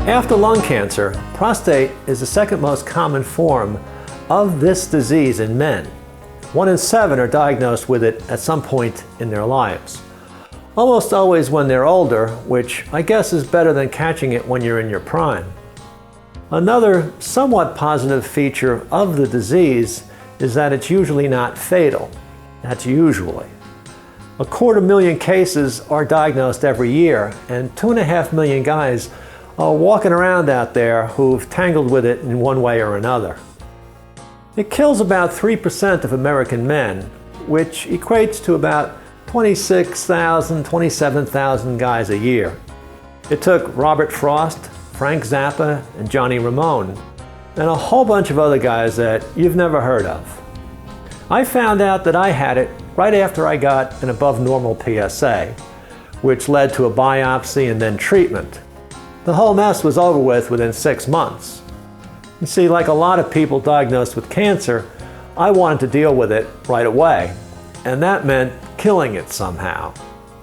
After lung cancer, prostate is the second most common form of this disease in men. 1 in 7 are diagnosed with it at some point in their lives. Almost always when they're older, which I guess is better than catching it when you're in your prime. Another somewhat positive feature of the disease is that it's usually not fatal. That's usually. 250,000 cases are diagnosed every year, and 2.5 million guys are walking around out there who've tangled with it in one way or another. It kills about 3% of American men, which equates to about 26,000, 27,000 guys a year. It took Robert Frost, Frank Zappa, and Johnny Ramone, and a whole bunch of other guys that you've never heard of. I found out that I had it right after I got an above normal PSA, which led to a biopsy and then treatment. The whole mess was over with within 6 months. You see, like a lot of people diagnosed with cancer, I wanted to deal with it right away, and that meant killing it somehow,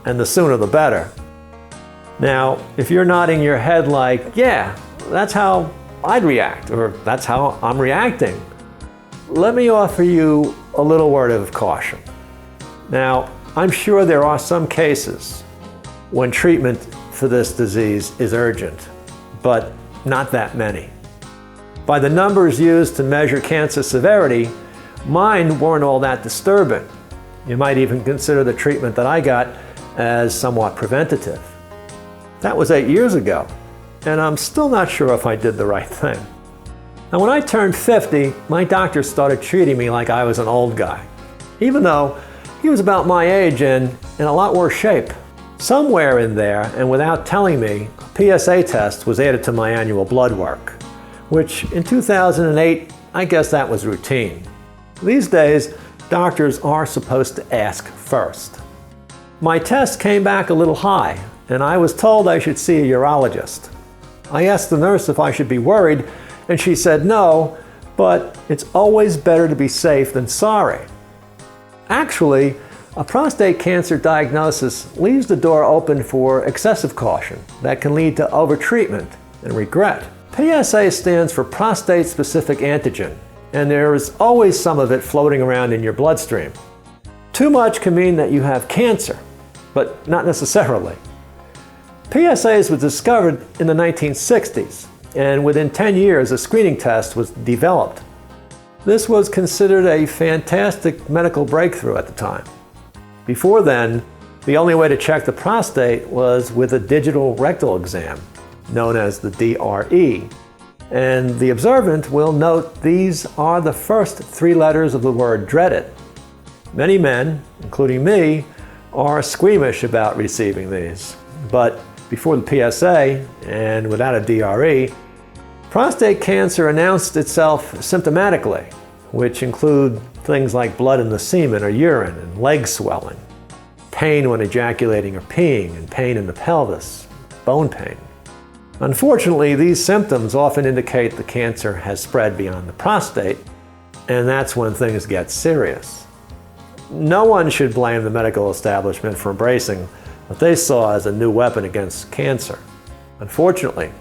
and the sooner the better. Now, if you're nodding your head like, yeah, that's how I'd react, or that's how I'm reacting, let me offer you a little word of caution. Now, I'm sure there are some cases when treatment for this disease is urgent, but not that many. By the numbers used to measure cancer severity, mine weren't all that disturbing. You might even consider the treatment that I got as somewhat preventative. That was 8 years ago, and I'm still not sure if I did the right thing. Now, when I turned 50, my doctor started treating me like I was an old guy, even though he was about my age and in a lot worse shape. Somewhere in there, and without telling me, a PSA test was added to my annual blood work, which in 2008, I guess that was routine. These days, doctors are supposed to ask first. My test came back a little high, and I was told I should see a urologist. I asked the nurse if I should be worried, and she said no, but it's always better to be safe than sorry. Actually, a prostate cancer diagnosis leaves the door open for excessive caution that can lead to overtreatment and regret. PSA stands for prostate-specific antigen, and there is always some of it floating around in your bloodstream. Too much can mean that you have cancer, but not necessarily. PSAs was discovered in the 1960s, and within 10 years a screening test was developed. This was considered a fantastic medical breakthrough at the time. Before then, the only way to check the prostate was with a digital rectal exam, known as the DRE. And the observant will note these are the first 3 letters of the word dreaded. Many men, including me, are squeamish about receiving these. But before the PSA, and without a DRE, prostate cancer announced itself symptomatically, which include things like blood in the semen or urine and leg swelling, pain when ejaculating or peeing, and pain in the pelvis, bone pain. Unfortunately, these symptoms often indicate the cancer has spread beyond the prostate, and that's when things get serious. No one should blame the medical establishment for embracing what they saw as a new weapon against cancer. Unfortunately,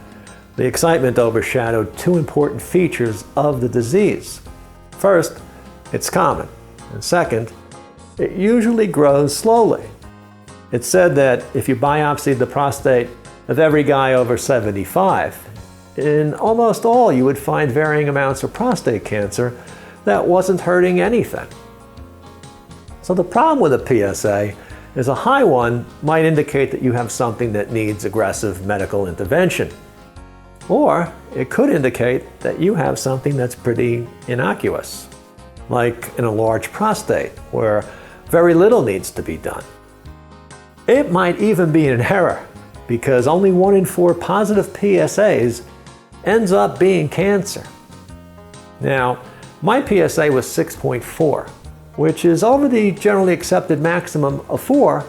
the excitement overshadowed 2 important features of the disease. First, it's common, and second, it usually grows slowly. It's said that if you biopsied the prostate of every guy over 75, in almost all you would find varying amounts of prostate cancer that wasn't hurting anything. So the problem with a PSA is a high one might indicate that you have something that needs aggressive medical intervention. Or it could indicate that you have something that's pretty innocuous, like an enlarged prostate, where very little needs to be done. It might even be an error, because only 1 in 4 positive PSAs ends up being cancer. Now, my PSA was 6.4, which is over the generally accepted maximum of 4,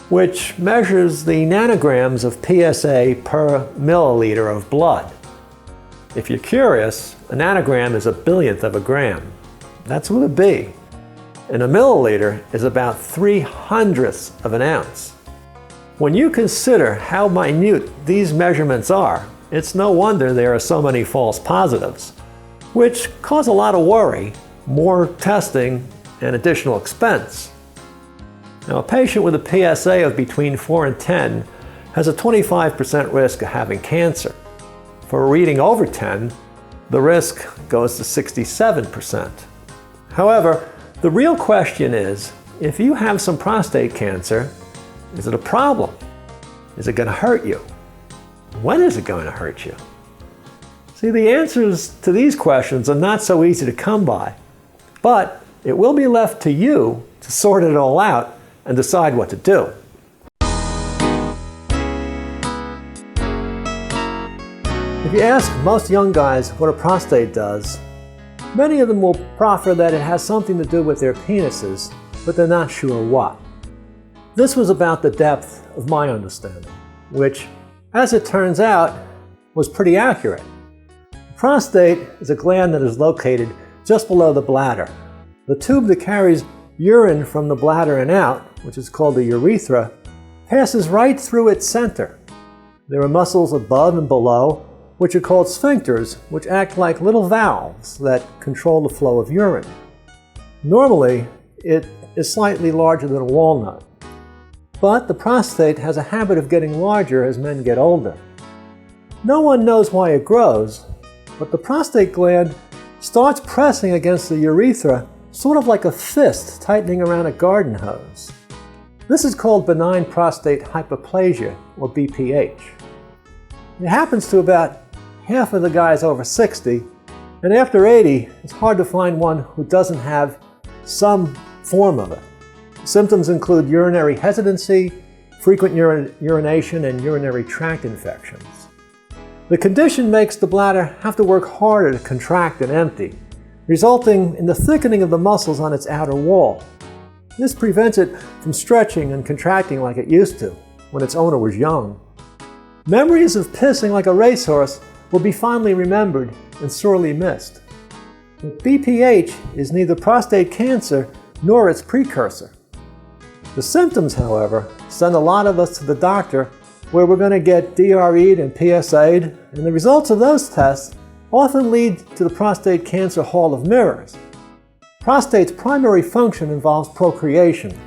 which measures the nanograms of PSA per milliliter of blood. If you're curious, a nanogram is a billionth of a gram. That's with a B. And a milliliter is about 3/100th of an ounce. When you consider how minute these measurements are, it's no wonder there are so many false positives, which cause a lot of worry, more testing, and additional expense. Now, a patient with a PSA of between 4 and 10 has a 25% risk of having cancer. For a reading over 10, the risk goes to 67%. However, the real question is, if you have some prostate cancer, is it a problem? Is it going to hurt you? When is it going to hurt you? See, the answers to these questions are not so easy to come by, but it will be left to you to sort it all out and decide what to do. If you ask most young guys what a prostate does, many of them will proffer that it has something to do with their penises, but they're not sure what. This was about the depth of my understanding, which, as it turns out, was pretty accurate. The prostate is a gland that is located just below the bladder. The tube that carries urine from the bladder and out, which is called the urethra, passes right through its center. There are muscles above and below, which are called sphincters, which act like little valves that control the flow of urine. Normally, it is slightly larger than a walnut, but the prostate has a habit of getting larger as men get older. No one knows why it grows, but the prostate gland starts pressing against the urethra sort of like a fist tightening around a garden hose. This is called benign prostate hyperplasia, or BPH. It happens to about half of the guys over 60, and after 80, it's hard to find one who doesn't have some form of it. Symptoms include urinary hesitancy, frequent urination, and urinary tract infections. The condition makes the bladder have to work harder to contract and empty, resulting in the thickening of the muscles on its outer wall. This prevents it from stretching and contracting like it used to when its owner was young. Memories of pissing like a racehorse will be fondly remembered and sorely missed. But BPH is neither prostate cancer nor its precursor. The symptoms, however, send a lot of us to the doctor where we're going to get DRE'd and PSA'd, and the results of those tests often lead to the prostate cancer hall of mirrors. Prostate's primary function involves procreation.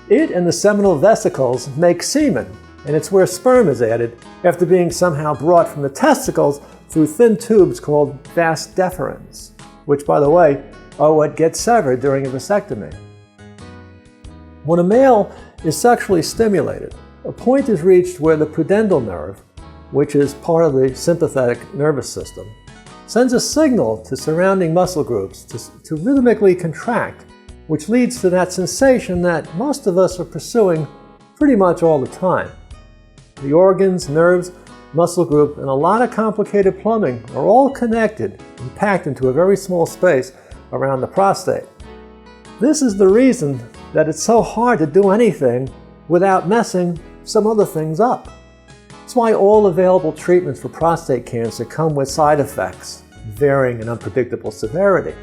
It and the seminal vesicles make semen, and it's where sperm is added after being somehow brought from the testicles through thin tubes called vas deferens, which, by the way, are what gets severed during a vasectomy. When a male is sexually stimulated, a point is reached where the pudendal nerve, which is part of the sympathetic nervous system, sends a signal to surrounding muscle groups to rhythmically contract, which leads to that sensation that most of us are pursuing pretty much all the time. The organs, nerves, muscle group, and a lot of complicated plumbing are all connected and packed into a very small space around the prostate. This is the reason that it's so hard to do anything without messing some other things up. That's why all available treatments for prostate cancer come with side effects, varying in unpredictable severity.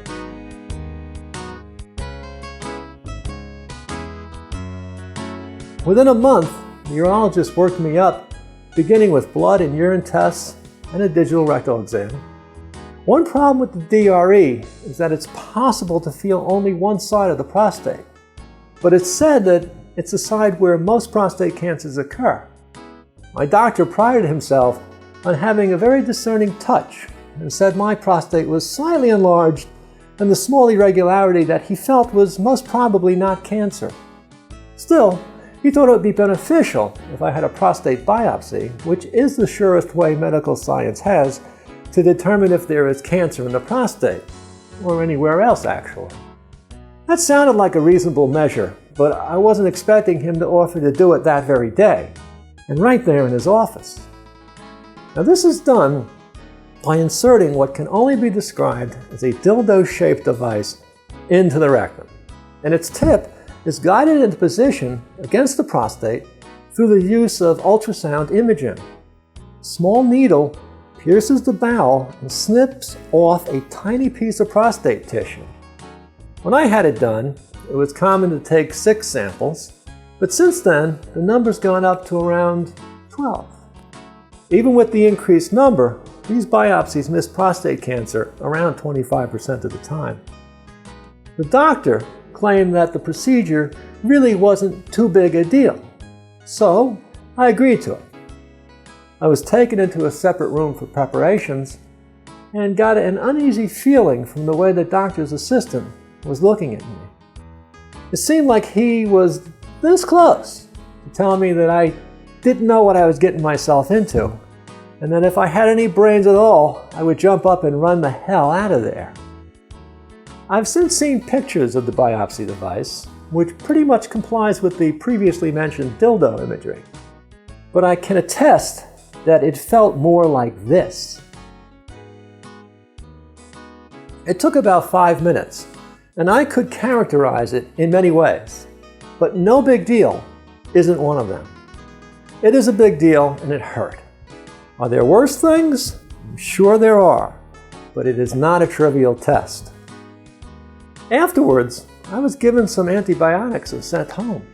Within a month, the urologist worked me up, beginning with blood and urine tests and a digital rectal exam. One problem with the DRE is that it's possible to feel only one side of the prostate, but it's said that it's the side where most prostate cancers occur. My doctor prided himself on having a very discerning touch and said my prostate was slightly enlarged and the small irregularity that he felt was most probably not cancer. Still, he thought it would be beneficial if I had a prostate biopsy, which is the surest way medical science has to determine if there is cancer in the prostate, or anywhere else actually. That sounded like a reasonable measure, but I wasn't expecting him to offer to do it that very day, and right there in his office. Now this is done by inserting what can only be described as a dildo-shaped device into the rectum, and its tip is guided into position against the prostate through the use of ultrasound imaging. A small needle pierces the bowel and snips off a tiny piece of prostate tissue. When I had it done, it was common to take 6 samples, but since then, the number's gone up to around 12. Even with the increased number, these biopsies missed prostate cancer around 25% of the time. The doctor claimed that the procedure really wasn't too big a deal, so I agreed to it. I was taken into a separate room for preparations and got an uneasy feeling from the way the doctor's assistant was looking at me. It seemed like he was this close to telling me that I didn't know what I was getting myself into, and that if I had any brains at all, I would jump up and run the hell out of there. I've since seen pictures of the biopsy device, which pretty much complies with the previously mentioned dildo imagery. But I can attest that it felt more like this. It took about 5 minutes, and I could characterize it in many ways, but no big deal isn't one of them. It is a big deal, and it hurt. Are there worse things? I'm sure there are, but it is not a trivial test. Afterwards, I was given some antibiotics and sent home.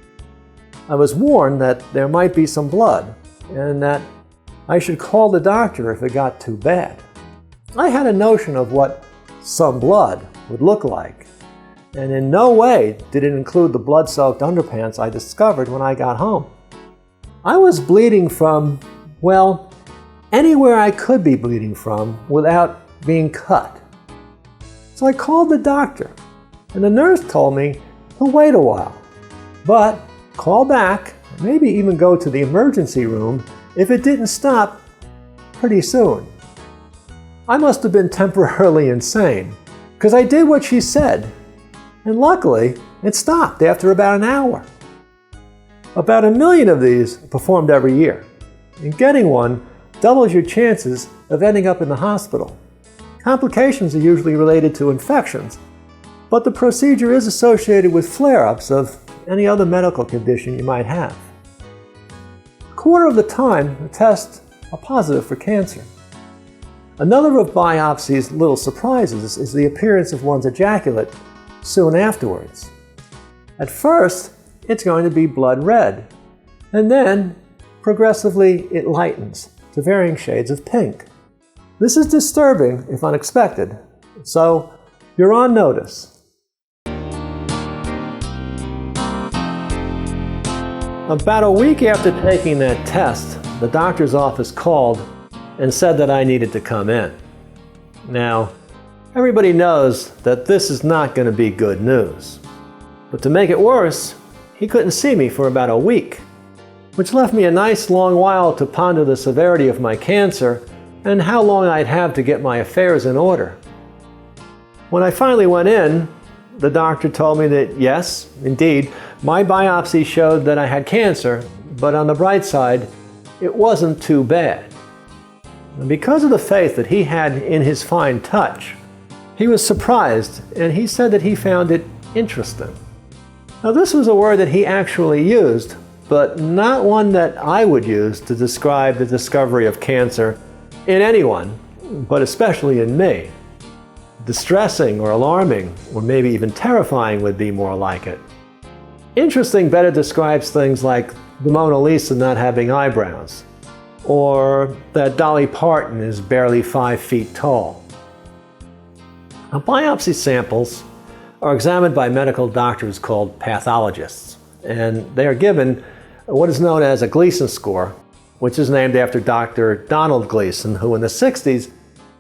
I was warned that there might be some blood, and that I should call the doctor if it got too bad. I had a notion of what some blood would look like, and in no way did it include the blood-soaked underpants I discovered when I got home. I was bleeding from, well, anywhere I could be bleeding from without being cut. So I called the doctor, and the nurse told me to wait a while, but call back, maybe even go to the emergency room if it didn't stop pretty soon. I must have been temporarily insane, because I did what she said, and luckily it stopped after about an hour. About 1 million of these are performed every year, and getting one doubles your chances of ending up in the hospital. Complications are usually related to infections, but the procedure is associated with flare-ups of any other medical condition you might have. A quarter of the time, the tests are positive for cancer. Another of biopsy's little surprises is the appearance of one's ejaculate soon afterwards. At first, it's going to be blood red, and then progressively it lightens to varying shades of pink. This is disturbing if unexpected, so you're on notice. About a week after taking that test, the doctor's office called and said that I needed to come in. Now, everybody knows that this is not going to be good news. But to make it worse, he couldn't see me for about a week, which left me a nice long while to ponder the severity of my cancer and how long I'd have to get my affairs in order. When I finally went in, the doctor told me that yes, indeed, my biopsy showed that I had cancer, but on the bright side, it wasn't too bad. And because of the faith that he had in his fine touch, he was surprised, and he said that he found it interesting. Now, this was a word that he actually used, but not one that I would use to describe the discovery of cancer in anyone, but especially in me. Distressing or alarming, or maybe even terrifying would be more like it. Interesting better describes things like the Mona Lisa not having eyebrows, or that Dolly Parton is barely 5 feet tall. Now, biopsy samples are examined by medical doctors called pathologists, and they are given what is known as a Gleason score, which is named after Dr. Donald Gleason, who in the 60s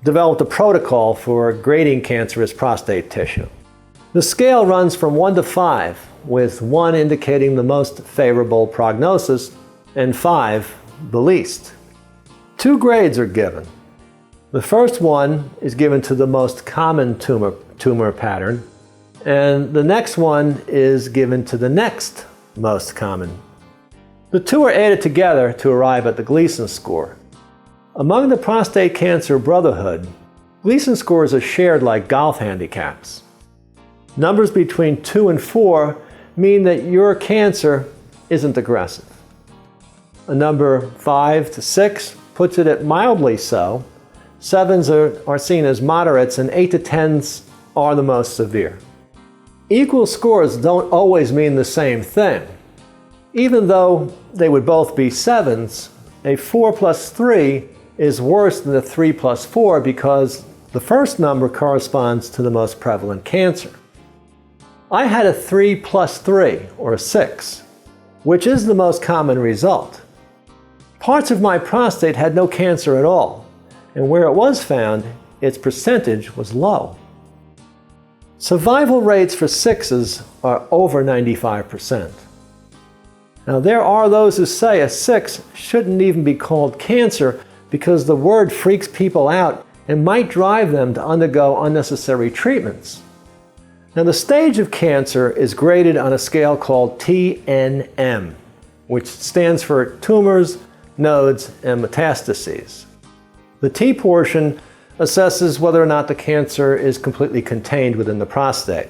developed a protocol for grading cancerous prostate tissue. The scale runs from 1 to 5, with 1 indicating the most favorable prognosis and 5 the least. 2 grades are given. The first one is given to the most common tumor pattern, and the next one is given to the next most common. The 2 are added together to arrive at the Gleason score. Among the prostate cancer brotherhood, Gleason scores are shared like golf handicaps. Numbers between 2 and 4 mean that your cancer isn't aggressive. A number 5 to 6 puts it at mildly so. 7s are seen as moderates, and 8 to 10s are the most severe. Equal scores don't always mean the same thing. Even though they would both be 7s, a 4 plus 3 is worse than the 3 plus 4 because the first number corresponds to the most prevalent cancer. I had a 3 plus 3, or a 6, which is the most common result. Parts of my prostate had no cancer at all, and where it was found, its percentage was low. Survival rates for 6s are over 95%. Now, there are those who say a 6 shouldn't even be called cancer because the word freaks people out and might drive them to undergo unnecessary treatments. Now, the stage of cancer is graded on a scale called TNM, which stands for tumors, nodes, and metastases. The T portion assesses whether or not the cancer is completely contained within the prostate.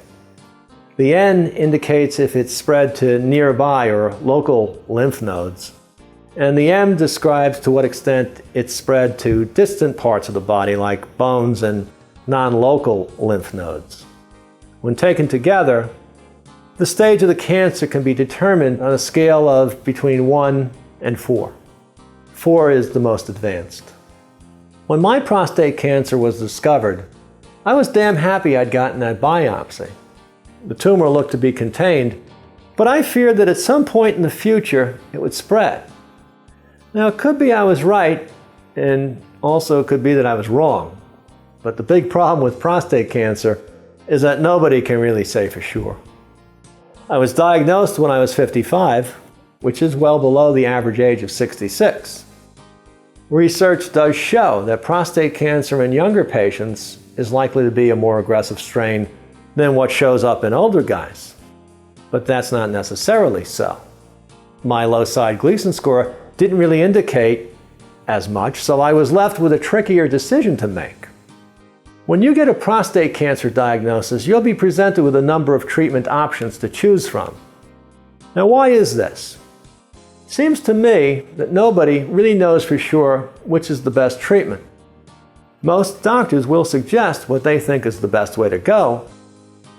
The N indicates if it's spread to nearby or local lymph nodes. And the M describes to what extent it's spread to distant parts of the body like bones and non-local lymph nodes. When taken together, the stage of the cancer can be determined on a scale of between 1 and 4. 4 is the most advanced. When my prostate cancer was discovered, I was damn happy I'd gotten that biopsy. The tumor looked to be contained, but I feared that at some point in the future it would spread. Now, it could be I was right, and also it could be that I was wrong. But the big problem with prostate cancer is that nobody can really say for sure. I was diagnosed when I was 55, which is well below the average age of 66. Research does show that prostate cancer in younger patients is likely to be a more aggressive strain than what shows up in older guys. But that's not necessarily so. My low side Gleason score didn't really indicate as much, so I was left with a trickier decision to make. When you get a prostate cancer diagnosis, you'll be presented with a number of treatment options to choose from. Now, why is this? It seems to me that nobody really knows for sure which is the best treatment. Most doctors will suggest what they think is the best way to go,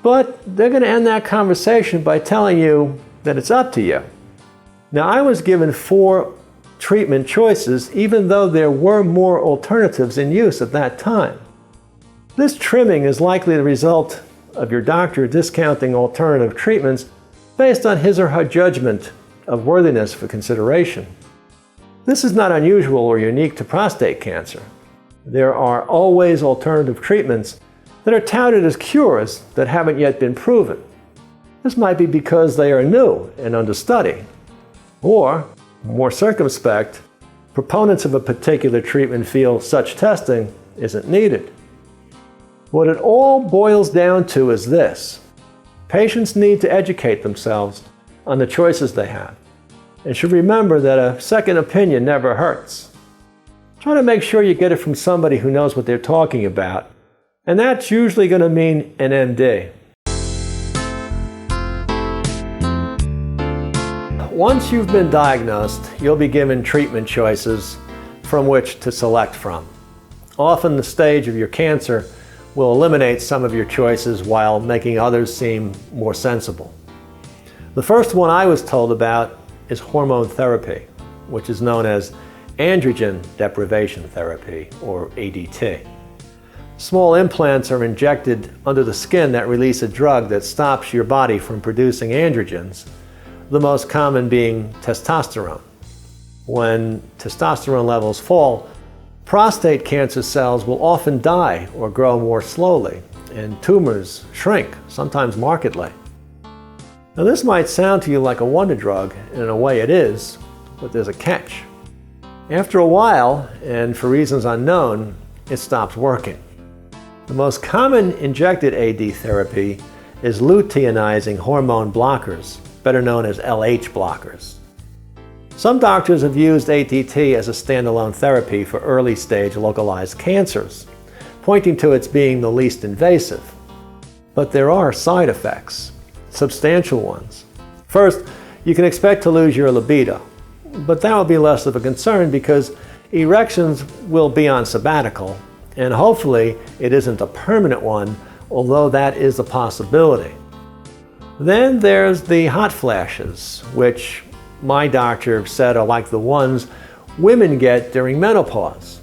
but they're going to end that conversation by telling you that it's up to you. Now, I was given 4 treatment choices, even though there were more alternatives in use at that time. This trimming is likely the result of your doctor discounting alternative treatments based on his or her judgment of worthiness for consideration. This is not unusual or unique to prostate cancer. There are always alternative treatments that are touted as cures that haven't yet been proven. This might be because they are new and under study, or, more circumspect, proponents of a particular treatment feel such testing isn't needed. What it all boils down to is this: patients need to educate themselves on the choices they have, and should remember that a second opinion never hurts. Try to make sure you get it from somebody who knows what they're talking about, and that's usually going to mean an MD. Once you've been diagnosed, you'll be given treatment choices from which to select from. Often the stage of your cancer will eliminate some of your choices while making others seem more sensible. The first one I was told about is hormone therapy, which is known as androgen deprivation therapy, or ADT. Small implants are injected under the skin that release a drug that stops your body from producing androgens, the most common being testosterone. When testosterone levels fall, prostate cancer cells will often die or grow more slowly, and tumors shrink, sometimes markedly. Now, this might sound to you like a wonder drug, and in a way it is, but there's a catch. After a while, and for reasons unknown, it stops working. The most common injected AD therapy is luteinizing hormone blockers, better known as LH blockers. Some doctors have used ADT as a standalone therapy for early-stage localized cancers, pointing to its being the least invasive. But there are side effects, substantial ones. First, you can expect to lose your libido, but that will be less of a concern because erections will be on sabbatical, and hopefully it isn't a permanent one, although that is a possibility. Then there's the hot flashes, which my doctor said are like the ones women get during menopause.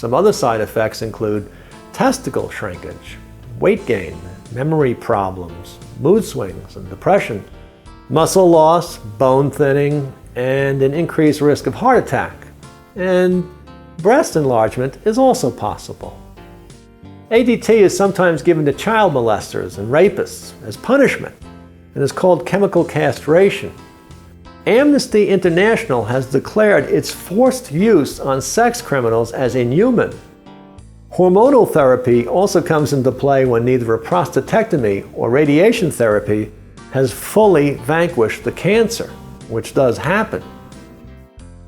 Some other side effects include testicle shrinkage, weight gain, memory problems, mood swings and depression, muscle loss, bone thinning, and an increased risk of heart attack. And breast enlargement is also possible. ADT is sometimes given to child molesters and rapists as punishment and is called chemical castration. Amnesty International has declared its forced use on sex criminals as inhuman. Hormonal therapy also comes into play when neither a prostatectomy or radiation therapy has fully vanquished the cancer, which does happen.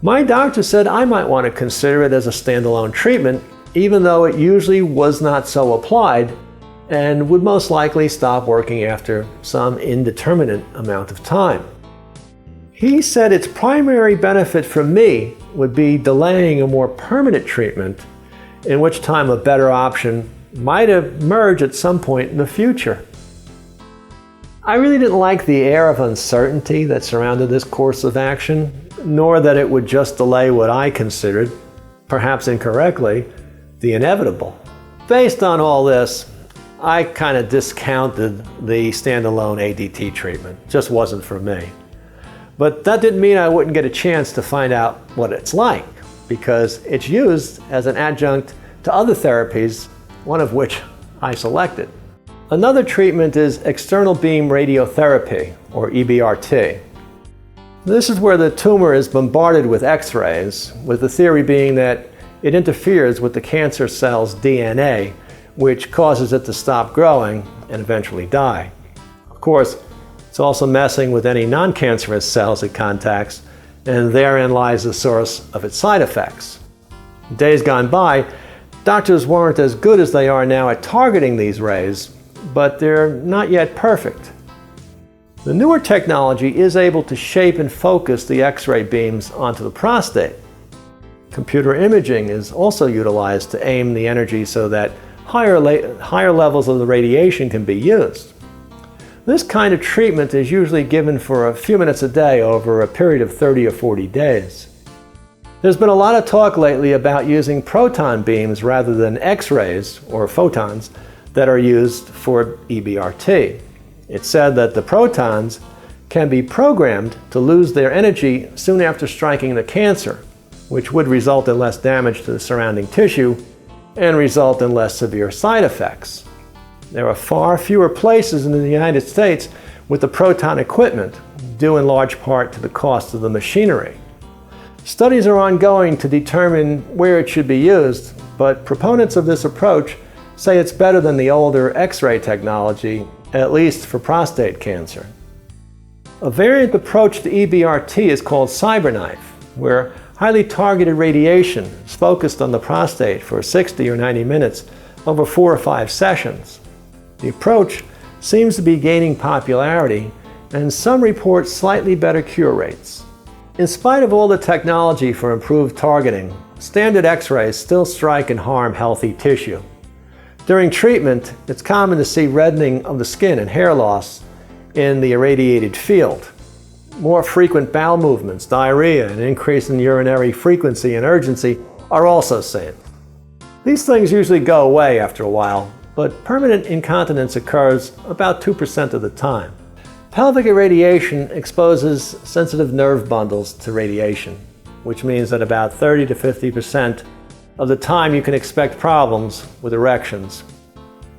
My doctor said I might want to consider it as a standalone treatment, even though it usually was not so applied and would most likely stop working after some indeterminate amount of time. He said its primary benefit for me would be delaying a more permanent treatment, in which time a better option might emerge at some point in the future. I really didn't like the air of uncertainty that surrounded this course of action, nor that it would just delay what I considered, perhaps incorrectly, the inevitable. Based on all this, I kind of discounted the standalone ADT treatment. It just wasn't for me. But that didn't mean I wouldn't get a chance to find out what it's like, because it's used as an adjunct to other therapies, one of which I selected. Another treatment is external beam radiotherapy, or EBRT. This is where the tumor is bombarded with X-rays, with the theory being that it interferes with the cancer cell's DNA, which causes it to stop growing and eventually die. Of course, it's also messing with any non-cancerous cells it contacts, and therein lies the source of its side effects. In days gone by, doctors weren't as good as they are now at targeting these rays, but they're not yet perfect. The newer technology is able to shape and focus the X-ray beams onto the prostate. Computer imaging is also utilized to aim the energy so that higher levels of the radiation can be used. This kind of treatment is usually given for a few minutes a day over a period of 30 or 40 days. There's been a lot of talk lately about using proton beams rather than X-rays or photons that are used for EBRT. It's said that the protons can be programmed to lose their energy soon after striking the cancer, which would result in less damage to the surrounding tissue and result in less severe side effects. There are far fewer places in the United States with the proton equipment, due in large part to the cost of the machinery. Studies are ongoing to determine where it should be used, but proponents of this approach say it's better than the older X-ray technology, at least for prostate cancer. A variant approach to EBRT is called CyberKnife, where highly targeted radiation is focused on the prostate for 60 or 90 minutes over 4 or 5 sessions. The approach seems to be gaining popularity, and some report slightly better cure rates. In spite of all the technology for improved targeting, standard X-rays still strike and harm healthy tissue. During treatment, it's common to see reddening of the skin and hair loss in the irradiated field. More frequent bowel movements, diarrhea, and an increase in urinary frequency and urgency are also seen. These things usually go away after a while, but permanent incontinence occurs about 2% of the time. Pelvic irradiation exposes sensitive nerve bundles to radiation, which means that about 30 to 50% of the time you can expect problems with erections,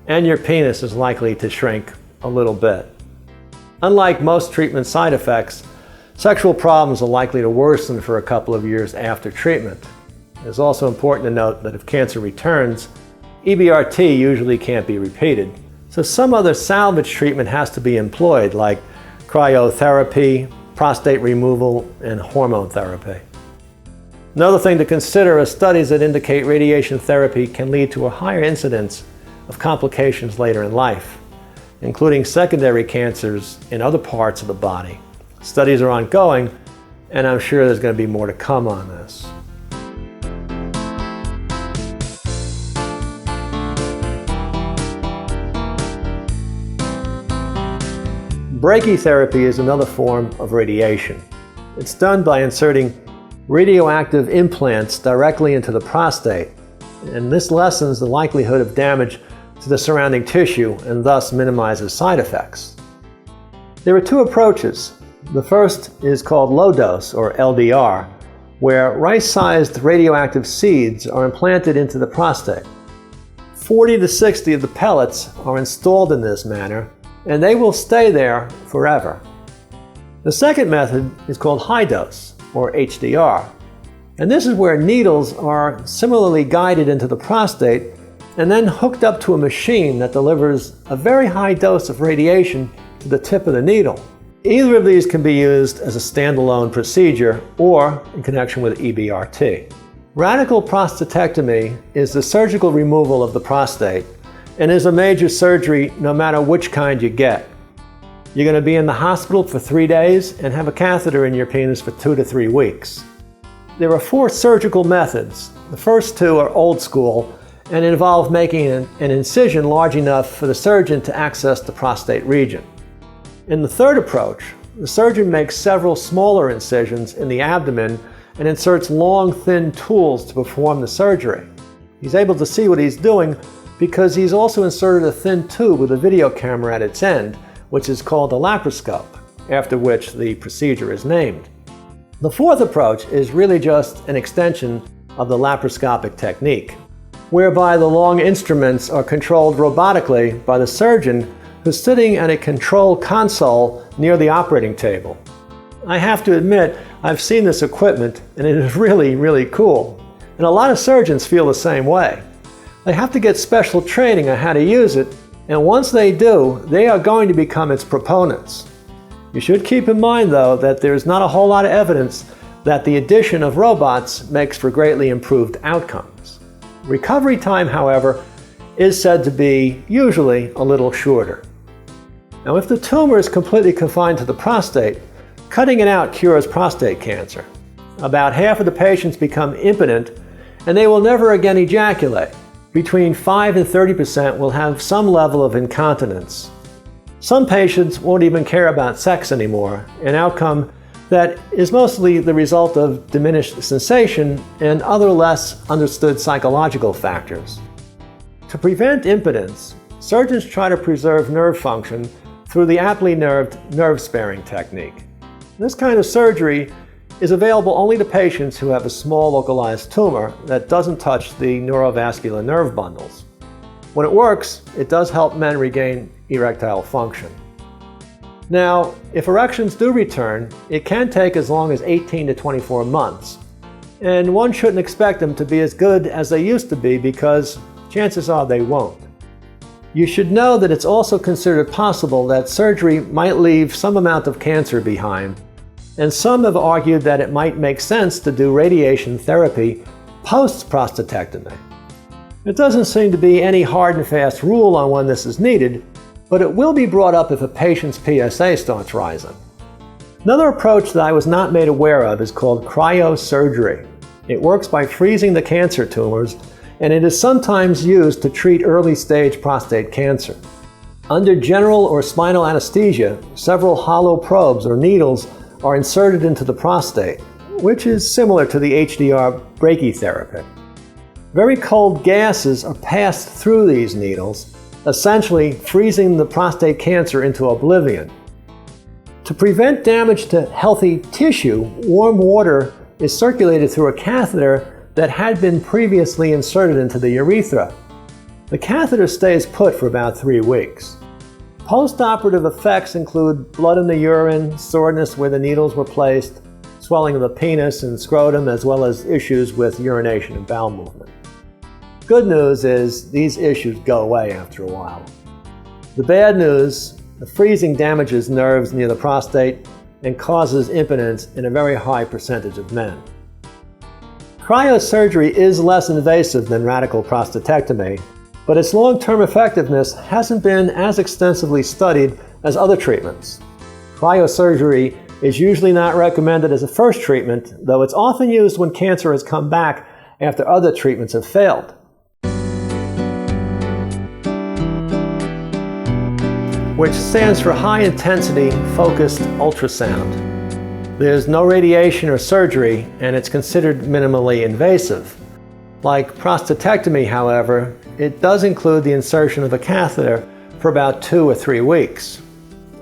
and your penis is likely to shrink a little bit. Unlike most treatment side effects, sexual problems are likely to worsen for a couple of years after treatment. It's also important to note that if cancer returns, EBRT usually can't be repeated. So some other salvage treatment has to be employed, like cryotherapy, prostate removal, and hormone therapy. Another thing to consider are studies that indicate radiation therapy can lead to a higher incidence of complications later in life, including secondary cancers in other parts of the body. Studies are ongoing, and I'm sure there's going to be more to come on this. Brachytherapy is another form of radiation. It's done by inserting radioactive implants directly into the prostate, and this lessens the likelihood of damage to the surrounding tissue and thus minimizes side effects. There are two approaches. The first is called low dose, or LDR, where rice-sized radioactive seeds are implanted into the prostate. 40 to 60 of the pellets are installed in this manner, and they will stay there forever. The second method is called high dose, or HDR, and this is where needles are similarly guided into the prostate and then hooked up to a machine that delivers a very high dose of radiation to the tip of the needle. Either of these can be used as a standalone procedure or in connection with EBRT. Radical prostatectomy is the surgical removal of the prostate and is a major surgery no matter which kind you get. You're going to be in the hospital for 3 days and have a catheter in your penis for 2 to 3 weeks. There are 4 surgical methods. The first 2 are old school and involve making an incision large enough for the surgeon to access the prostate region. In the third approach, the surgeon makes several smaller incisions in the abdomen and inserts long, thin tools to perform the surgery. He's able to see what he's doing because he's also inserted a thin tube with a video camera at its end, which is called a laparoscope, after which the procedure is named. The fourth approach is really just an extension of the laparoscopic technique, whereby the long instruments are controlled robotically by the surgeon who's sitting at a control console near the operating table. I have to admit, I've seen this equipment and it is really cool. And a lot of surgeons feel the same way. They have to get special training on how to use it, and once they do, they are going to become its proponents. You should keep in mind, though, that there's not a whole lot of evidence that the addition of robots makes for greatly improved outcomes. Recovery time, however, is said to be usually a little shorter. Now, if the tumor is completely confined to the prostate, cutting it out cures prostate cancer. About half of the patients become impotent, and they will never again ejaculate. Between 5 and 30% will have some level of incontinence. Some patients won't even care about sex anymore, an outcome that is mostly the result of diminished sensation and other less understood psychological factors. To prevent impotence, surgeons try to preserve nerve function through the aptly nerved nerve-sparing technique. This kind of surgery is available only to patients who have a small localized tumor that doesn't touch the neurovascular nerve bundles. When it works, it does help men regain erectile function. Now, if erections do return, it can take as long as 18 to 24 months. And one shouldn't expect them to be as good as they used to be because chances are they won't. You should know that it's also considered possible that surgery might leave some amount of cancer behind, and some have argued that it might make sense to do radiation therapy post-prostatectomy. There doesn't seem to be any hard and fast rule on when this is needed, but it will be brought up if a patient's PSA starts rising. Another approach that I was not made aware of is called cryosurgery. It works by freezing the cancer tumors, and it is sometimes used to treat early-stage prostate cancer. Under general or spinal anesthesia, several hollow probes or needles are inserted into the prostate, which is similar to the HDR brachytherapy. Very cold gases are passed through these needles, essentially freezing the prostate cancer into oblivion. To prevent damage to healthy tissue, warm water is circulated through a catheter that had been previously inserted into the urethra. The catheter stays put for about 3 weeks. Post-operative effects include blood in the urine, soreness where the needles were placed, swelling of the penis and scrotum, as well as issues with urination and bowel movement. Good news is these issues go away after a while. The bad news, the freezing damages nerves near the prostate and causes impotence in a very high percentage of men. Cryosurgery is less invasive than radical prostatectomy, but its long-term effectiveness hasn't been as extensively studied as other treatments. Cryosurgery is usually not recommended as a first treatment, though it's often used when cancer has come back after other treatments have failed. Which stands for high-intensity focused ultrasound. There's no radiation or surgery, and it's considered minimally invasive. Like prostatectomy, however, it does include the insertion of a catheter for about 2 or 3 weeks.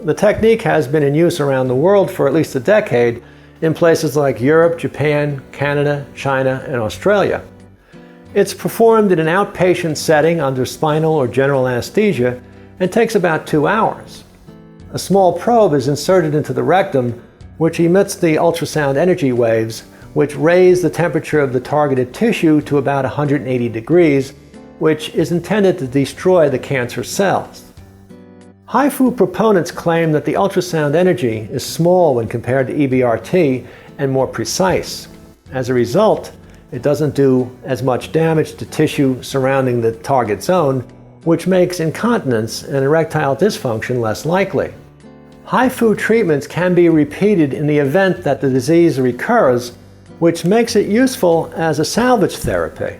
The technique has been in use around the world for at least a decade in places like Europe, Japan, Canada, China, and Australia. It's performed in an outpatient setting under spinal or general anesthesia and takes about 2 hours. A small probe is inserted into the rectum, which emits the ultrasound energy waves, which raise the temperature of the targeted tissue to about 180 degrees, which is intended to destroy the cancer cells. HIFU proponents claim that the ultrasound energy is small when compared to EBRT and more precise. As a result, it doesn't do as much damage to tissue surrounding the target zone, which makes incontinence and erectile dysfunction less likely. HIFU treatments can be repeated in the event that the disease recurs, which makes it useful as a salvage therapy.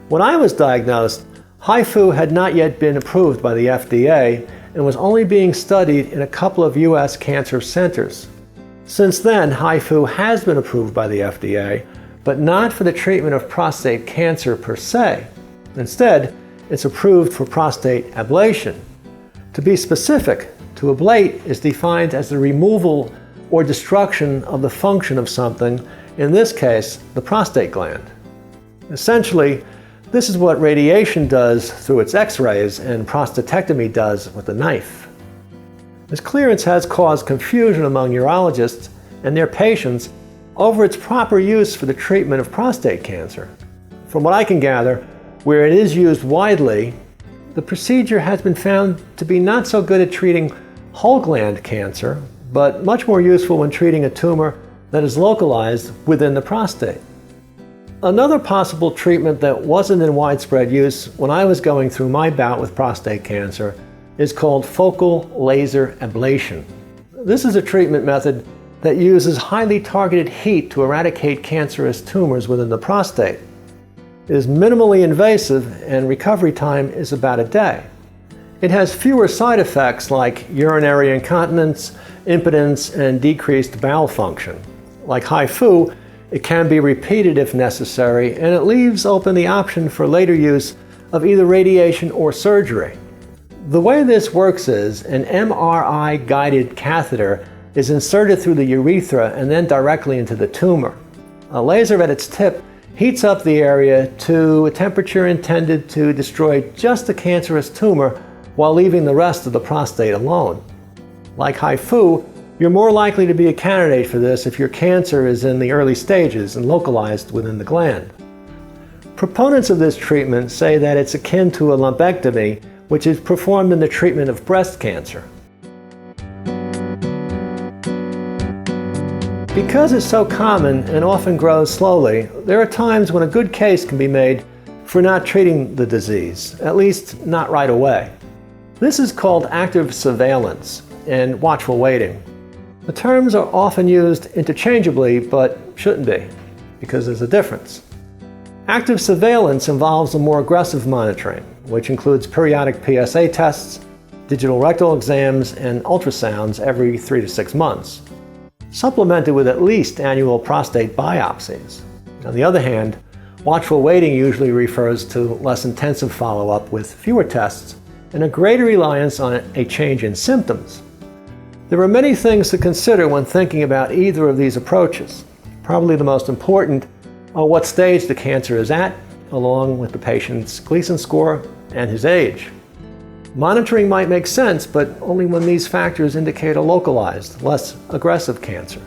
When I was diagnosed, HIFU had not yet been approved by the FDA and was only being studied in a couple of U.S. cancer centers. Since then, HIFU has been approved by the FDA, but not for the treatment of prostate cancer per se. Instead, it's approved for prostate ablation. To be specific, to ablate is defined as the removal or destruction of the function of something, in this case, the prostate gland. Essentially, this is what radiation does through its X-rays and prostatectomy does with a knife. This clearance has caused confusion among urologists and their patients over its proper use for the treatment of prostate cancer. From what I can gather, where it is used widely, the procedure has been found to be not so good at treating whole gland cancer, but much more useful when treating a tumor that is localized within the prostate. Another possible treatment that wasn't in widespread use when I was going through my bout with prostate cancer is called focal laser ablation. This is a treatment method that uses highly targeted heat to eradicate cancerous tumors within the prostate. It is minimally invasive and recovery time is about a day. It has fewer side effects like urinary incontinence, impotence, and decreased bowel function. Like HIFU, it can be repeated if necessary, and it leaves open the option for later use of either radiation or surgery. The way this works is an MRI-guided catheter is inserted through the urethra and then directly into the tumor. A laser at its tip heats up the area to a temperature intended to destroy just the cancerous tumor while leaving the rest of the prostate alone. Like HIFU, you're more likely to be a candidate for this if your cancer is in the early stages and localized within the gland. Proponents of this treatment say that it's akin to a lumpectomy, which is performed in the treatment of breast cancer. Because it's so common and often grows slowly, there are times when a good case can be made for not treating the disease, at least not right away. This is called active surveillance and watchful waiting. The terms are often used interchangeably, but shouldn't be, because there's a difference. Active surveillance involves a more aggressive monitoring, which includes periodic PSA tests, digital rectal exams, and ultrasounds every 3 to 6 months, supplemented with at least annual prostate biopsies. On the other hand, watchful waiting usually refers to less intensive follow-up with fewer tests and a greater reliance on a change in symptoms. There are many things to consider when thinking about either of these approaches. Probably the most important are what stage the cancer is at, along with the patient's Gleason score and his age. Monitoring might make sense, but only when these factors indicate a localized, less aggressive cancer.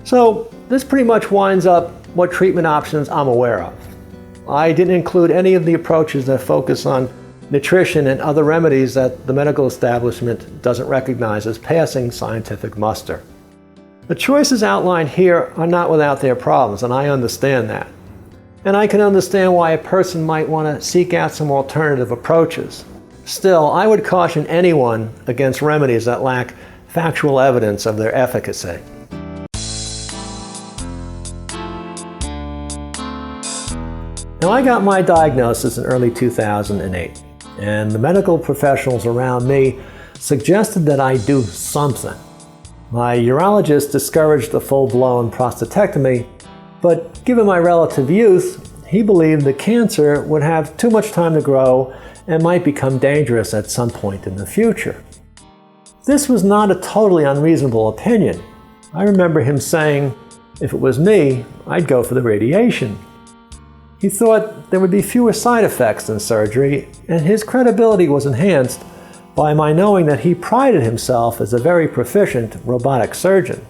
So this pretty much winds up what treatment options I'm aware of. I didn't include any of the approaches that focus on nutrition and other remedies that the medical establishment doesn't recognize as passing scientific muster. The choices outlined here are not without their problems, and I understand that. And I can understand why a person might want to seek out some alternative approaches. Still, I would caution anyone against remedies that lack factual evidence of their efficacy. Now, I got my diagnosis in early 2008. And the medical professionals around me suggested that I do something. My urologist discouraged a full-blown prostatectomy, but given my relative youth, he believed the cancer would have too much time to grow and might become dangerous at some point in the future. This was not a totally unreasonable opinion. I remember him saying, if it was me, I'd go for the radiation. He thought there would be fewer side effects than surgery, and his credibility was enhanced by my knowing that he prided himself as a very proficient robotic surgeon.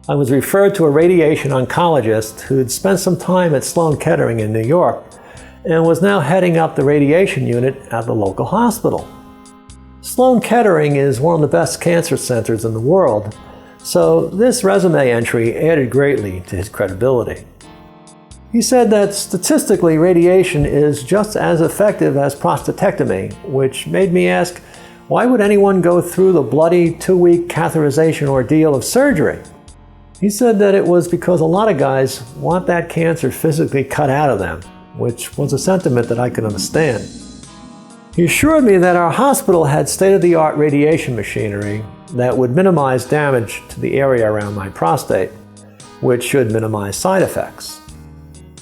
I was referred to a radiation oncologist who'd spent some time at Sloan Kettering in New York and was now heading up the radiation unit at the local hospital. Sloan Kettering is one of the best cancer centers in the world, so this resume entry added greatly to his credibility. He said that statistically radiation is just as effective as prostatectomy, which made me ask, why would anyone go through the bloody 2-week catheterization ordeal of surgery? He said that it was because a lot of guys want that cancer physically cut out of them, which was a sentiment that I could understand. He assured me that our hospital had state-of-the-art radiation machinery that would minimize damage to the area around my prostate, which should minimize side effects.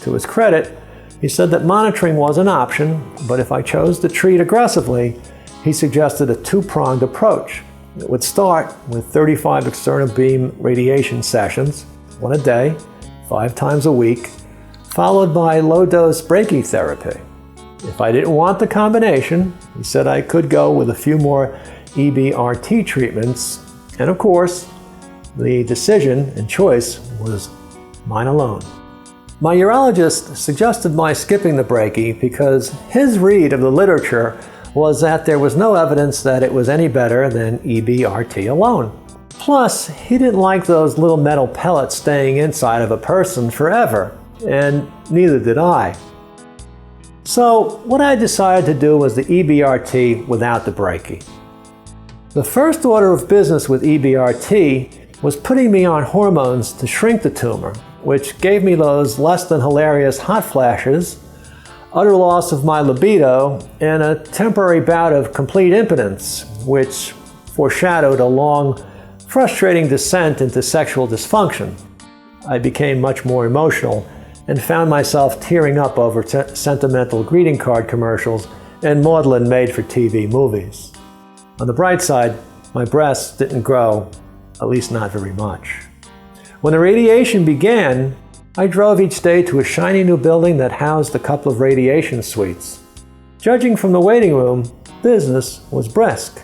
To his credit, he said that monitoring was an option, but if I chose to treat aggressively, he suggested a 2-pronged approach. It would start with 35 external beam radiation sessions, 1 a day, 5 times a week, followed by low-dose brachytherapy. If I didn't want the combination, he said I could go with a few more EBRT treatments, and of course, the decision and choice was mine alone. My urologist suggested my skipping the brachy because his read of the literature was that there was no evidence that it was any better than EBRT alone. Plus, he didn't like those little metal pellets staying inside of a person forever, and neither did I. So, what I decided to do was the EBRT without the brachy. The first order of business with EBRT was putting me on hormones to shrink the tumor, which gave me those less than hilarious hot flashes, utter loss of my libido, and a temporary bout of complete impotence, which foreshadowed a long, frustrating descent into sexual dysfunction. I became much more emotional and found myself tearing up over sentimental greeting card commercials and maudlin made-for-TV movies. On the bright side, my breasts didn't grow, at least not very much. When the radiation began, I drove each day to a shiny new building that housed a couple of radiation suites. Judging from the waiting room, business was brisk.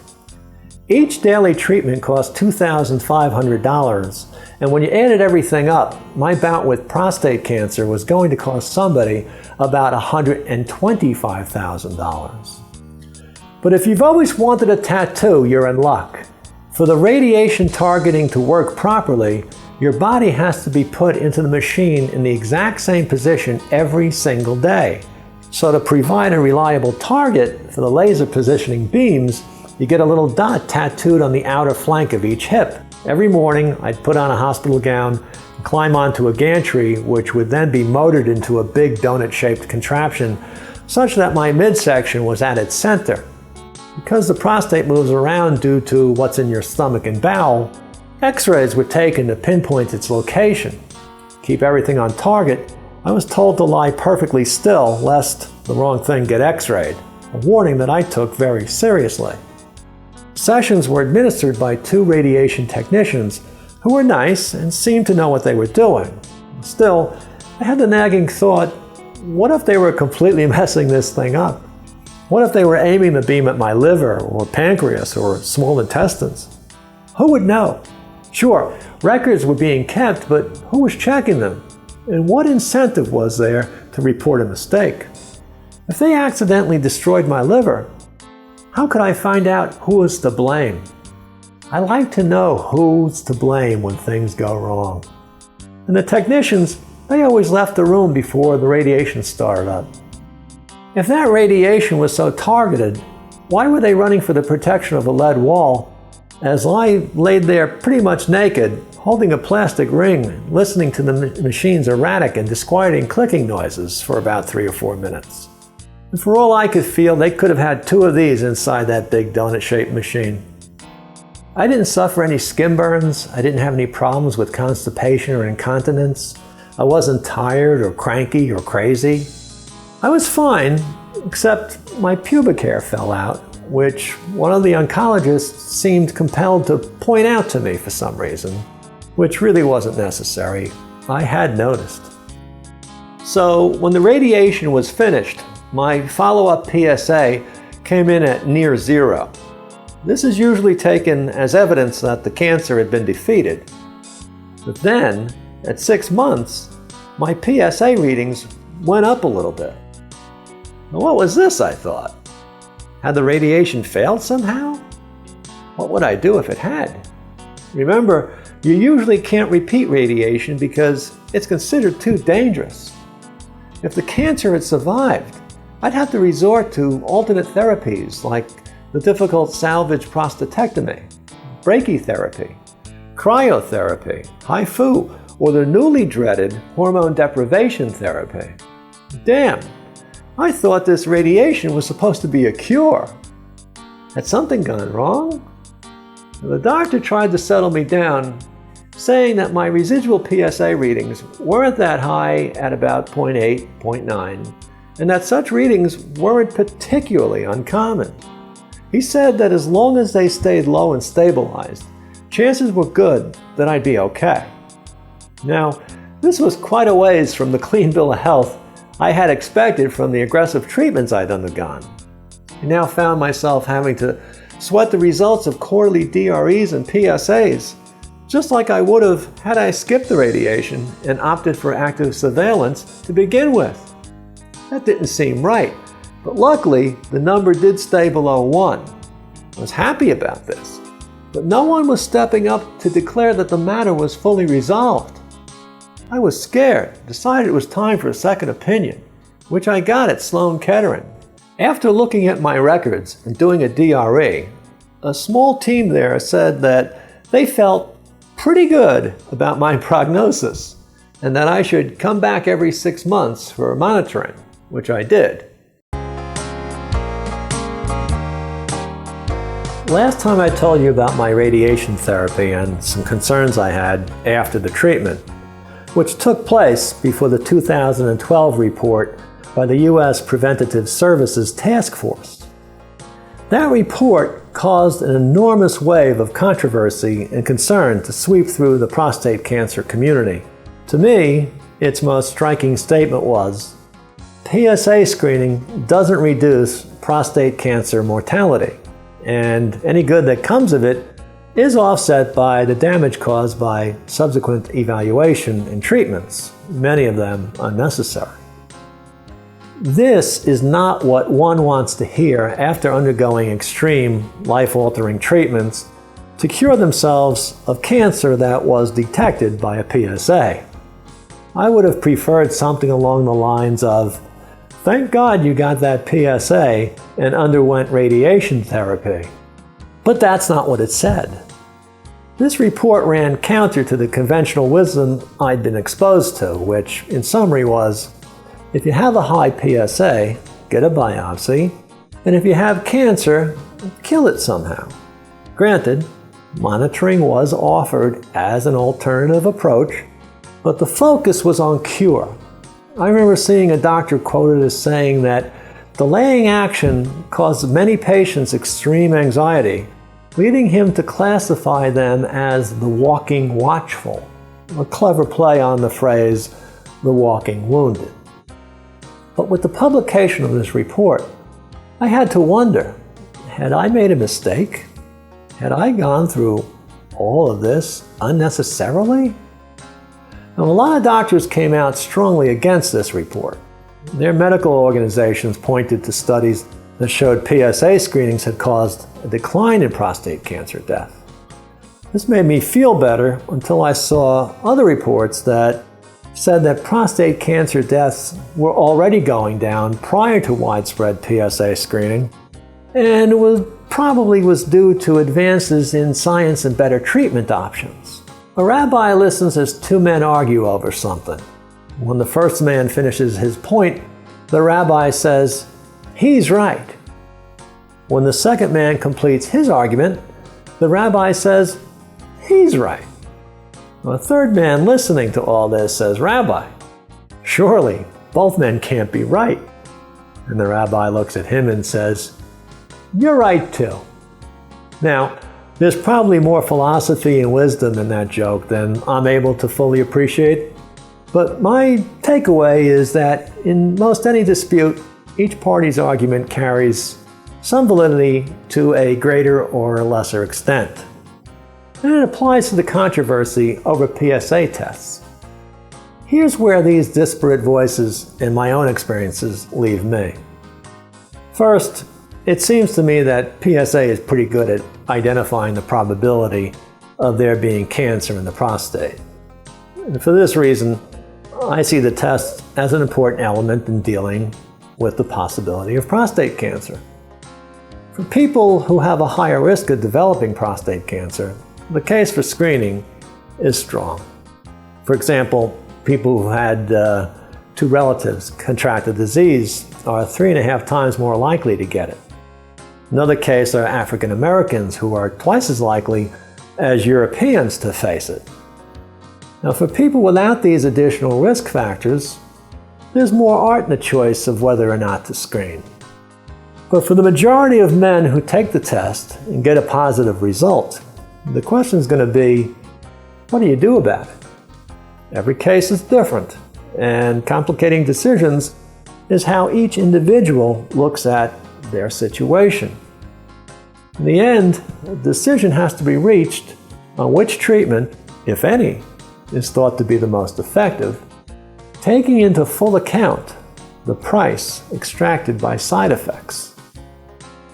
Each daily treatment cost $2,500, and when you added everything up, my bout with prostate cancer was going to cost somebody about $125,000. But if you've always wanted a tattoo, you're in luck. For the radiation targeting to work properly, your body has to be put into the machine in the exact same position every single day. So to provide a reliable target for the laser positioning beams, you get a little dot tattooed on the outer flank of each hip. Every morning, I'd put on a hospital gown and climb onto a gantry, which would then be motored into a big donut-shaped contraption, such that my midsection was at its center. Because the prostate moves around due to what's in your stomach and bowel, X-rays were taken to pinpoint its location. To keep everything on target, I was told to lie perfectly still lest the wrong thing get X-rayed, a warning that I took very seriously. Sessions were administered by 2 radiation technicians who were nice and seemed to know what they were doing. Still, I had the nagging thought, what if they were completely messing this thing up? What if they were aiming the beam at my liver or pancreas or small intestines? Who would know? Sure, records were being kept, but who was checking them? And what incentive was there to report a mistake? If they accidentally destroyed my liver, how could I find out who was to blame? I like to know who's to blame when things go wrong. And the technicians, they always left the room before the radiation started up. If that radiation was so targeted, why were they running for the protection of a lead wall as I laid there pretty much naked, holding a plastic ring, listening to the machine's erratic and disquieting clicking noises for about 3 or 4 minutes? And for all I could feel, they could have had 2 of these inside that big donut-shaped machine. I didn't suffer any skin burns. I didn't have any problems with constipation or incontinence. I wasn't tired or cranky or crazy. I was fine, except my pubic hair fell out, which one of the oncologists seemed compelled to point out to me for some reason, which really wasn't necessary. I had noticed. So when the radiation was finished, my follow-up PSA came in at near zero. This is usually taken as evidence that the cancer had been defeated. But then, at 6 months, my PSA readings went up a little bit. Now, what was this, I thought? Had the radiation failed somehow? What would I do if it had? Remember, you usually can't repeat radiation because it's considered too dangerous. If the cancer had survived, I'd have to resort to alternate therapies like the difficult salvage prostatectomy, brachytherapy, cryotherapy, HIFU, or the newly dreaded hormone deprivation therapy. Damn, I thought this radiation was supposed to be a cure. Had something gone wrong? The doctor tried to settle me down, saying that my residual PSA readings weren't that high at about 0.8, 0.9, and that such readings weren't particularly uncommon. He said that as long as they stayed low and stabilized, chances were good that I'd be okay. Now, this was quite a ways from the clean bill of health I had expected from the aggressive treatments I'd undergone. I now found myself having to sweat the results of quarterly DREs and PSAs, just like I would have had I skipped the radiation and opted for active surveillance to begin with. That didn't seem right, but luckily the number did stay below 1. I was happy about this, but no one was stepping up to declare that the matter was fully resolved. I was scared, decided it was time for a second opinion, which I got at Sloan Kettering. After looking at my records and doing a DRE, a small team there said that they felt pretty good about my prognosis and that I should come back every 6 months for monitoring, which I did. Last time I told you about my radiation therapy and some concerns I had after the treatment, which took place before the 2012 report by the U.S. Preventative Services Task Force. That report caused an enormous wave of controversy and concern to sweep through the prostate cancer community. To me, its most striking statement was, PSA screening doesn't reduce prostate cancer mortality, and any good that comes of it is offset by the damage caused by subsequent evaluation and treatments, many of them unnecessary. This is not what one wants to hear after undergoing extreme, life-altering treatments to cure themselves of cancer that was detected by a PSA. I would have preferred something along the lines of, "Thank God you got that PSA and underwent radiation therapy." But that's not what it said. This report ran counter to the conventional wisdom I'd been exposed to, which in summary was, if you have a high PSA, get a biopsy, and if you have cancer, kill it somehow. Granted, monitoring was offered as an alternative approach, but the focus was on cure. I remember seeing a doctor quoted as saying that delaying action caused many patients extreme anxiety, leading him to classify them as the walking watchful, a clever play on the phrase, the walking wounded. But with the publication of this report, I had to wonder, had I made a mistake? Had I gone through all of this unnecessarily? Now, a lot of doctors came out strongly against this report. Their medical organizations pointed to studies that showed PSA screenings had caused a decline in prostate cancer death. This made me feel better until I saw other reports that said that prostate cancer deaths were already going down prior to widespread PSA screening, and it probably was due to advances in science and better treatment options. A rabbi listens as two men argue over something. When the first man finishes his point, the rabbi says, "He's right." When the second man completes his argument, the rabbi says, "He's right." A third man listening to all this says, "Rabbi, surely both men can't be right." And the rabbi looks at him and says, "You're right too." Now, there's probably more philosophy and wisdom in that joke than I'm able to fully appreciate. But my takeaway is that in most any dispute, each party's argument carries some validity to a greater or lesser extent. And it applies to the controversy over PSA tests. Here's where these disparate voices in my own experiences leave me. First, it seems to me that PSA is pretty good at identifying the probability of there being cancer in the prostate. And for this reason, I see the test as an important element in dealing with the possibility of prostate cancer. For people who have a higher risk of developing prostate cancer, the case for screening is strong. For example, people who had two relatives contract the disease are 3.5 times more likely to get it. Another case are African Americans, who are twice as likely as Europeans to face it. Now, for people without these additional risk factors, there's more art in the choice of whether or not to screen. But for the majority of men who take the test and get a positive result, the question is going to be, what do you do about it? Every case is different, and complicating decisions is how each individual looks at their situation. In the end, a decision has to be reached on which treatment, if any, is thought to be the most effective, taking into full account the price extracted by side effects.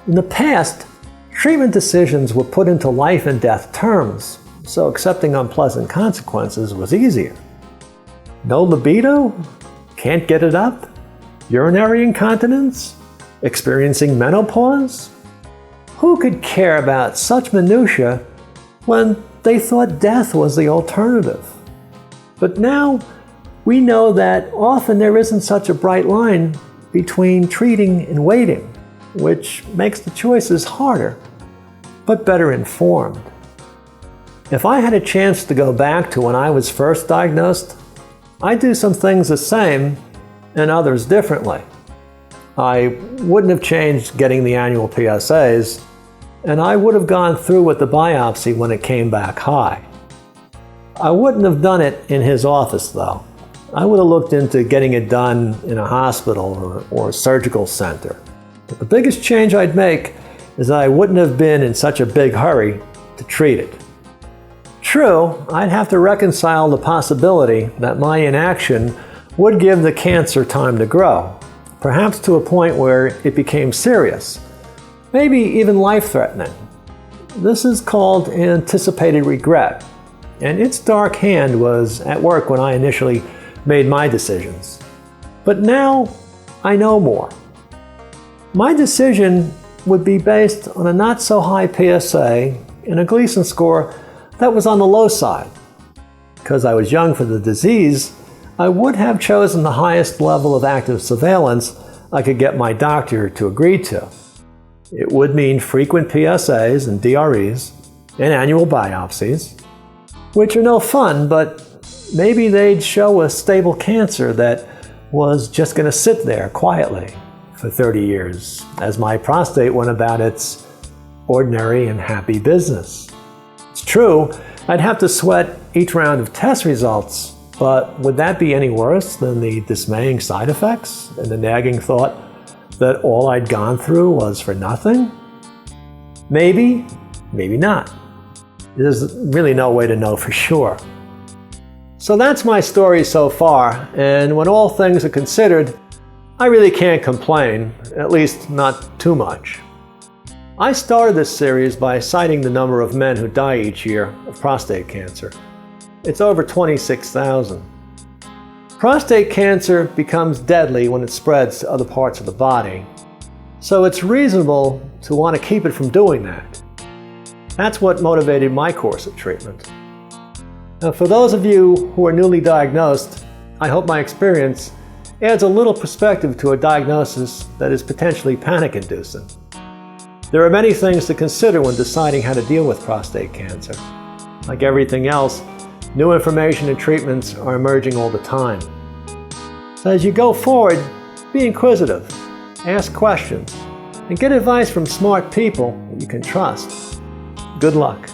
In the past, treatment decisions were put into life and death terms, so accepting unpleasant consequences was easier. No libido? Can't get it up? Urinary incontinence? Experiencing menopause? Who could care about such minutiae when they thought death was the alternative? But now we know that often there isn't such a bright line between treating and waiting, which makes the choices harder, but better informed. If I had a chance to go back to when I was first diagnosed, I'd do some things the same and others differently. I wouldn't have changed getting the annual PSAs, and I would have gone through with the biopsy when it came back high. I wouldn't have done it in his office, though. I would have looked into getting it done in a hospital or a surgical center. But the biggest change I'd make is that I wouldn't have been in such a big hurry to treat it. True, I'd have to reconcile the possibility that my inaction would give the cancer time to grow, perhaps to a point where it became serious, maybe even life-threatening. This is called anticipated regret, and its dark hand was at work when I initially made my decisions. But now I know more. My decision would be based on a not-so-high PSA and a Gleason score that was on the low side. Because I was young for the disease, I would have chosen the highest level of active surveillance I could get my doctor to agree to. It would mean frequent PSAs and DREs and annual biopsies, which are no fun, but maybe they'd show a stable cancer that was just going to sit there quietly for 30 years as my prostate went about its ordinary and happy business. It's true, I'd have to sweat each round of test results, but would that be any worse than the dismaying side effects and the nagging thought that all I'd gone through was for nothing? Maybe, maybe not. There's really no way to know for sure. So that's my story so far, and when all things are considered, I really can't complain, at least not too much. I started this series by citing the number of men who die each year of prostate cancer. It's over 26,000. Prostate cancer becomes deadly when it spreads to other parts of the body, so it's reasonable to want to keep it from doing that. That's what motivated my course of treatment. Now, for those of you who are newly diagnosed, I hope my experience adds a little perspective to a diagnosis that is potentially panic-inducing. There are many things to consider when deciding how to deal with prostate cancer. Like everything else, new information and treatments are emerging all the time. So as you go forward, be inquisitive. ask questions, and get advice from smart people that you can trust. Good luck.